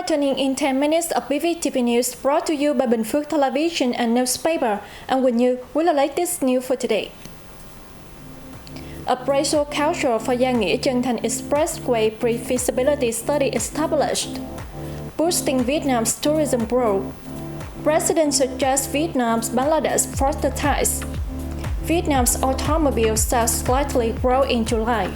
tuning in 10 minutes of BPTV News brought to you by Bình Phước Television and Newspaper. And with you, with the latest news for today. Appraisal culture for Gia Nghĩa Chân Thành Expressway pre-feasibility study established. Boosting Vietnam's tourism growth. President suggests Vietnam-Bangladesh foster ties. Vietnam's automobile sales slightly grow in July.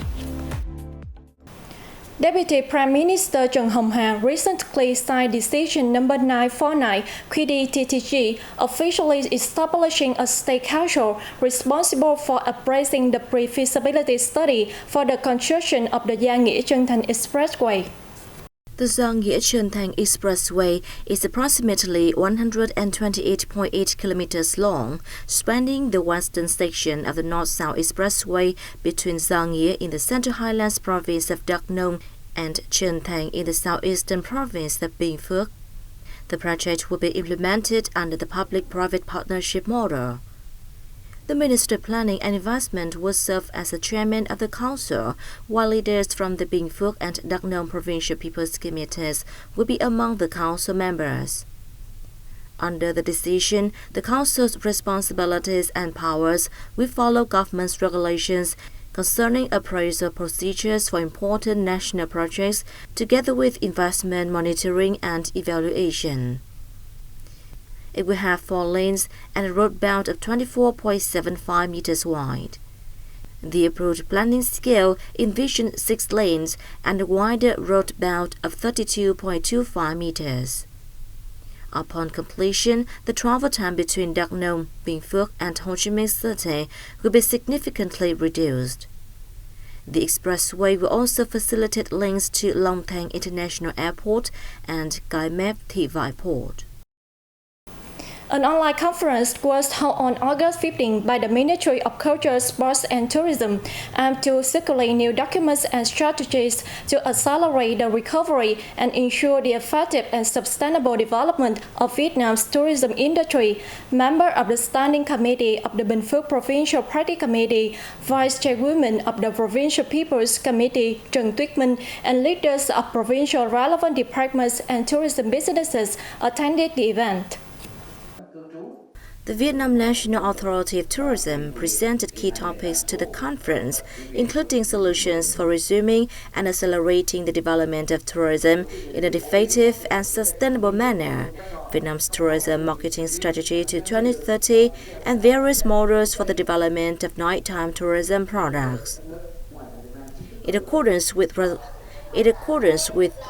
Deputy Prime Minister Trần Hồng Hà recently signed Decision number 949 QĐ-TTG, officially establishing a state council responsible for appraising the pre-feasibility study for the construction of the Gia Nghĩa Chân Thành Expressway. The Gia Nghĩa Chân Thành Expressway is approximately 128.8 kilometers long, spanning the western section of the North-South Expressway between Gia Nghĩa in the Central Highlands province of Đắk Nông and Chân Thành in the southeastern province of Bình Phước. The project will be implemented under the public-private partnership model. The Minister of Planning and Investment will serve as the chairman of the council, while leaders from the Bình Phước and Đắk Nông provincial people's committees will be among the council members. Under the decision, the council's responsibilities and powers will follow government's regulations concerning appraisal procedures for important national projects, together with investment monitoring and evaluation. It will have 4 lanes and a road belt of 24.75 meters wide. The approved planning scale envisioned 6 lanes and a wider road belt of 32.25 meters. Upon completion, the travel time between Đắk Nông, Bình Phước, and Ho Chi Minh City will be significantly reduced. The expressway will also facilitate links to Long Thanh International Airport and Cái Mép Thị Vải Port. An online conference was held on August 15 by the Ministry of Culture, Sports and Tourism aimed to circulate new documents and strategies to accelerate the recovery and ensure the effective and sustainable development of Vietnam's tourism industry. Member of the Standing Committee of the Bình Phước Provincial Party Committee, Vice Chairwoman of the Provincial People's Committee, Trần Tuyết Minh, and leaders of provincial relevant departments and tourism businesses attended the event. The Vietnam National Authority of Tourism presented key topics to the conference, including solutions for resuming and accelerating the development of tourism in an effective and sustainable manner, Vietnam's tourism marketing strategy to 2030, and various models for the development of nighttime tourism products. In accordance with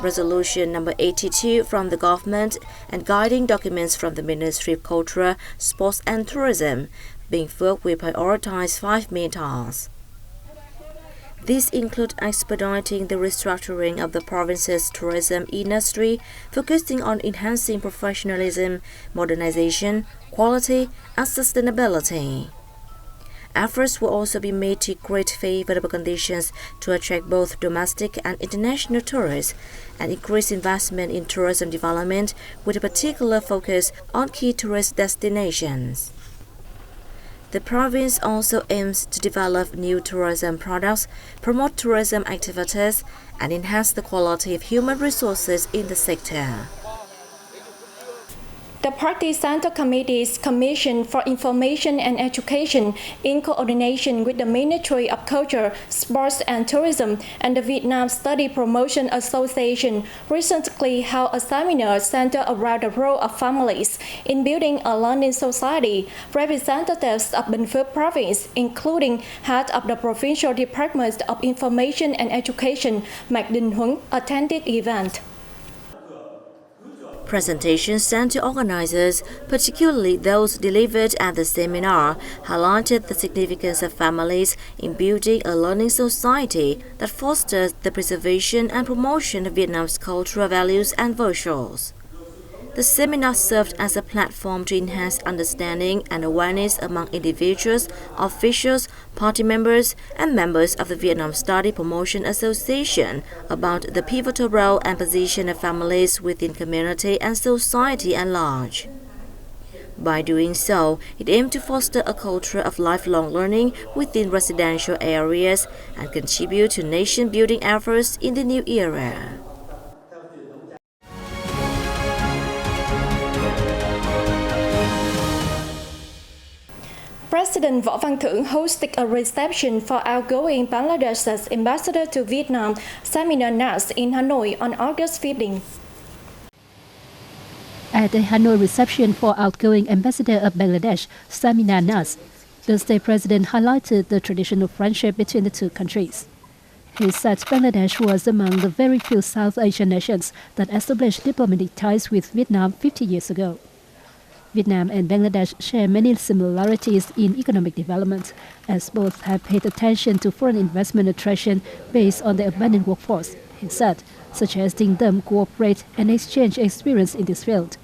Resolution number 82 from the government and guiding documents from the Ministry of Culture, Sports and Tourism, Bình Phước will prioritize 5 main tasks. These include expediting the restructuring of the province's tourism industry, focusing on enhancing professionalism, modernization, quality, and sustainability. Efforts will also be made to create favorable conditions to attract both domestic and international tourists and increase investment in tourism development with a particular focus on key tourist destinations. The province also aims to develop new tourism products, promote tourism activities, and enhance the quality of human resources in the sector. The Party Central Committee's Commission for Information and Education, in coordination with the Ministry of Culture, Sports and Tourism and the Vietnam Study Promotion Association, recently held a seminar centered around the role of families in building a learning society. Representatives of Bình Phước Province, including head of the Provincial Department of Information and Education, Mạc Đình Huấn, attended the event. Presentations sent to organizers, particularly those delivered at the seminar, highlighted the significance of families in building a learning society that fosters the preservation and promotion of Vietnam's cultural values and virtues. The seminar served as a platform to enhance understanding and awareness among individuals, officials, party members, and members of the Vietnam Study Promotion Association about the pivotal role and position of families within community and society at large. By doing so, it aimed to foster a culture of lifelong learning within residential areas and contribute to nation-building efforts in the new era. Văn Thưởng hosted a reception for outgoing Bangladesh's ambassador to Vietnam, Samina Nas, in Hanoi on August 15. At the Hanoi reception for outgoing ambassador of Bangladesh, Samina Nas, the state president highlighted the traditional friendship between the two countries. He said Bangladesh was among the very few South Asian nations that established diplomatic ties with Vietnam 50 years ago. Vietnam and Bangladesh share many similarities in economic development, as both have paid attention to foreign investment attraction based on their abundant workforce, he said, suggesting them cooperate and exchange experience in this field.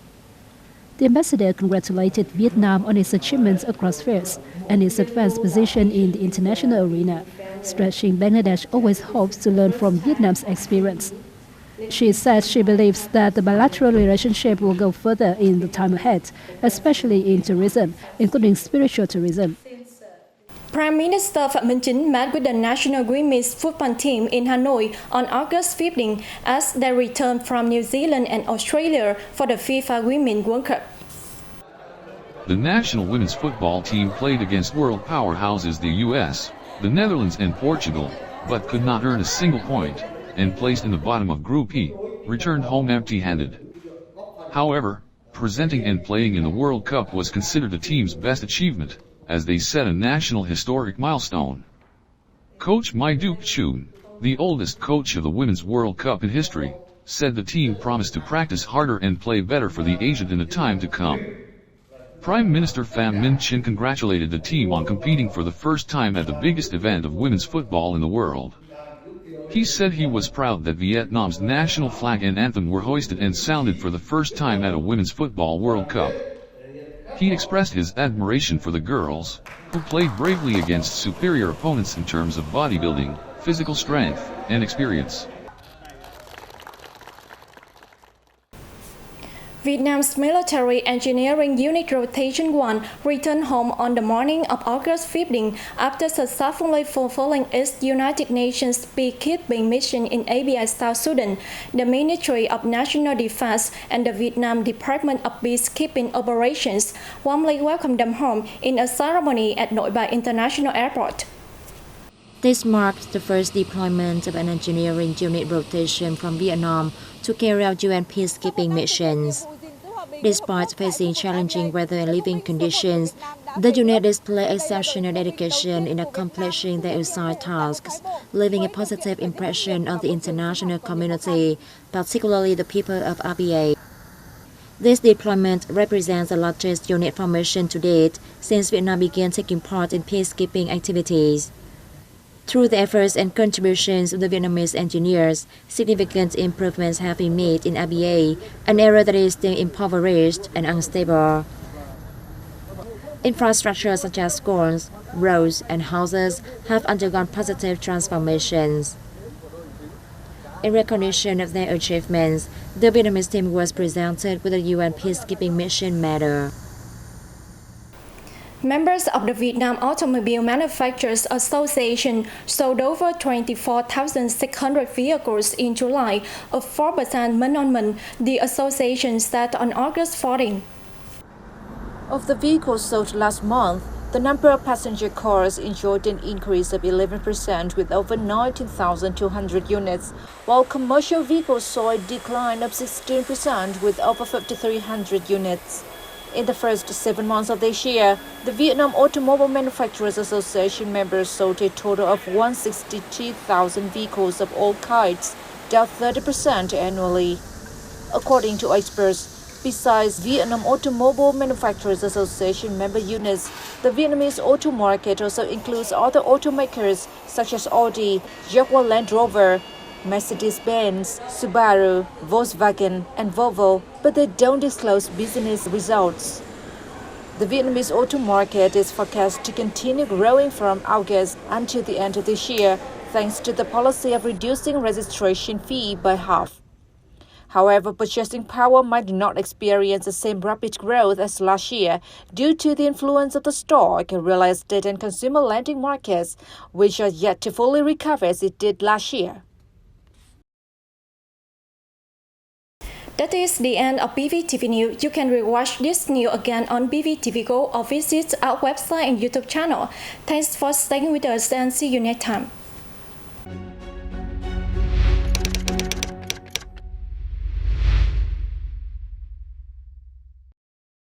The ambassador congratulated Vietnam on its achievements across spheres and its advanced position in the international arena, stressing Bangladesh always hopes to learn from Vietnam's experience. She said she believes that the bilateral relationship will go further in the time ahead, especially in tourism, including spiritual tourism. Prime Minister Phạm Minh Chính met with the national women's football team in Hanoi on August 15 as they returned from New Zealand and Australia for the FIFA Women's World Cup. The national women's football team played against world powerhouses the US, the Netherlands and Portugal, but could not earn a single point, and placed in the bottom of Group E, returned home empty-handed. However, presenting and playing in the World Cup was considered the team's best achievement, as they set a national historic milestone. Coach My Duke Chun, the oldest coach of the Women's World Cup in history, said the team promised to practice harder and play better for the Asian in the time to come. Prime Minister Pham Minh Chinh congratulated the team on competing for the first time at the biggest event of women's football in the world. He said he was proud that Vietnam's national flag and anthem were hoisted and sounded for the first time at a Women's Football World Cup. He expressed his admiration for the girls, who played bravely against superior opponents in terms of bodybuilding, physical strength, and experience. Vietnam's military engineering unit Rotation 1 returned home on the morning of August 15 after successfully fulfilling its United Nations peacekeeping mission in Abia, South Sudan. The Ministry of National Defense and the Vietnam Department of Peacekeeping Operations warmly welcomed them home in a ceremony at Nội Bài International Airport. This marks the first deployment of an engineering unit rotation from Vietnam to carry out UN peacekeeping missions. Despite facing challenging weather and living conditions, the unit displayed exceptional dedication in accomplishing their assigned tasks, leaving a positive impression on the international community, particularly the people of ABA. This deployment represents the largest unit formation to date since Vietnam began taking part in peacekeeping activities. Through the efforts and contributions of the Vietnamese engineers, significant improvements have been made in ABA, an area that is still impoverished and unstable. Infrastructure such as schools, roads, and houses have undergone positive transformations. In recognition of their achievements, the Vietnamese team was presented with a UN peacekeeping mission medal. Members of the Vietnam Automobile Manufacturers Association sold over 24,600 vehicles in July, up 4% month-on-month, the association said on August 14. Of the vehicles sold last month, the number of passenger cars enjoyed an increase of 11% with over 19,200 units, while commercial vehicles saw a decline of 16% with over 5,300 units. In the first 7 months of this year, the Vietnam Automobile Manufacturers Association members sold a total of 162,000 vehicles of all kinds, down 30% annually. According to experts, besides Vietnam Automobile Manufacturers Association member units, the Vietnamese auto market also includes other automakers such as Audi, Jaguar Land Rover, Mercedes-Benz, Subaru, Volkswagen, and Volvo, but they don't disclose business results. The Vietnamese auto market is forecast to continue growing from August until the end of this year, thanks to the policy of reducing registration fee by half. However, purchasing power might not experience the same rapid growth as last year due to the influence of the stock, real estate, and consumer lending markets, which are yet to fully recover as it did last year. That is the end of BPTV News. You can rewatch this news again on BPTV Go or visit our website and YouTube channel. Thanks for staying with us and see you next time.